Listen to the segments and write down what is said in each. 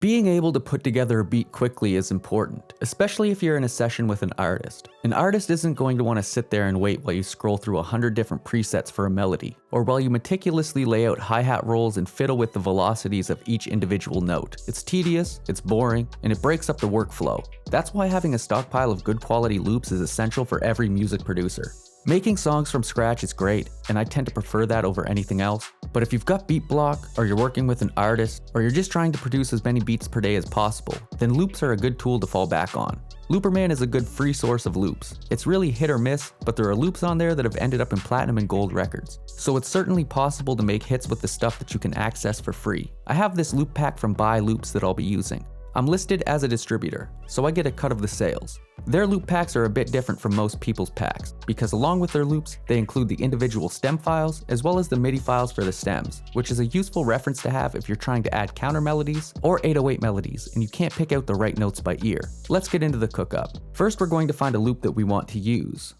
Being able to put together a beat quickly is important, especially if you're in a session with an artist. An artist isn't going to want to sit there and wait while you scroll through 100 different presets for a melody, or while you meticulously lay out hi-hat rolls and fiddle with the velocities of each individual note. It's tedious, it's boring, and it breaks up the workflow. That's why having a stockpile of good quality loops is essential for every music producer. Making songs from scratch is great, and I tend to prefer that over anything else. But if you've got beat block, or you're working with an artist, or you're just trying to produce as many beats per day as possible, then loops are a good tool to fall back on. Looperman is a good free source of loops. It's really hit or miss, but there are loops on there that have ended up in platinum and gold records. So it's certainly possible to make hits with the stuff that you can access for free. I have this loop pack from Buy Loops that I'll be using. I'm listed as a distributor, so I get a cut of the sales. Their loop packs are a bit different from most people's packs, because along with their loops, they include the individual stem files, as well as the MIDI files for the stems, which is a useful reference to have if you're trying to add counter melodies or 808 melodies, and you can't pick out the right notes by ear. Let's get into the cook-up. First, we're going to find a loop that we want to use.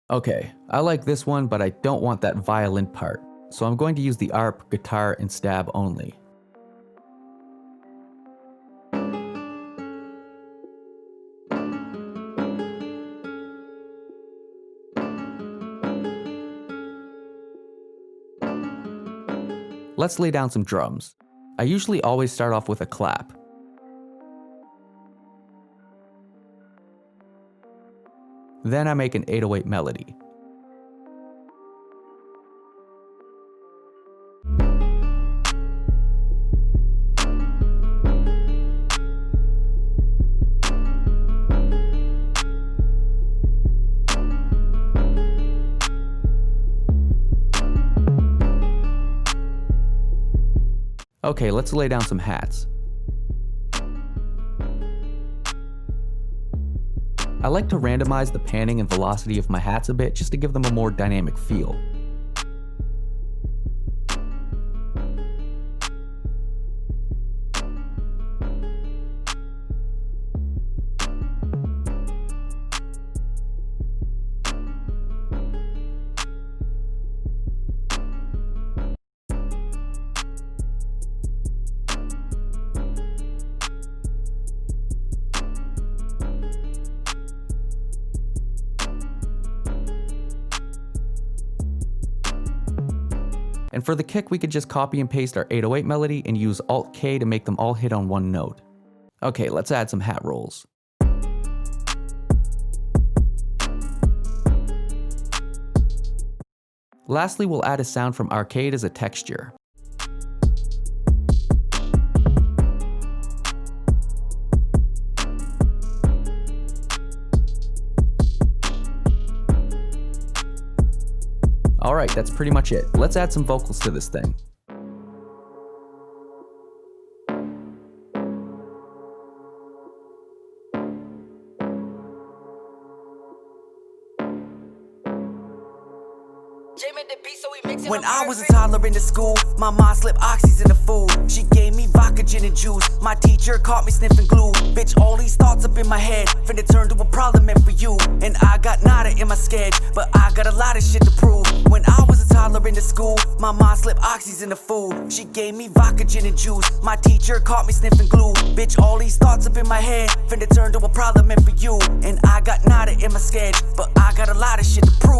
Okay, I like this one, but I don't want that violin part, so I'm going to use the ARP, guitar, and stab only. Let's lay down some drums. I usually always start off with a clap. Then I make an 808 melody. Okay, let's lay down some hats. I like to randomize the panning and velocity of my hats a bit just to give them a more dynamic feel. And for the kick, we could just copy and paste our 808 melody and use Alt-K to make them all hit on one note. Okay, let's add some hat rolls. Lastly, we'll add a sound from Arcade as a texture. Alright, that's pretty much it. Let's add some vocals to this thing. When I was a toddler in the school, my mom slipped oxys in the food. She gave me vodka, gin, and juice. My teacher caught me sniffing glue. Bitch, all these thoughts up in my head finna turn to a problem meant for you. And I got nada in my sketch, but I got a lot of shit to prove. When I was a toddler in the school, my mom slipped oxys in the food. She gave me vodka, gin, and juice. My teacher caught me sniffing glue. Bitch, all these thoughts up in my head finna turn to a problem meant for you. And I got nada in my sketch, but I got a lot of shit to prove.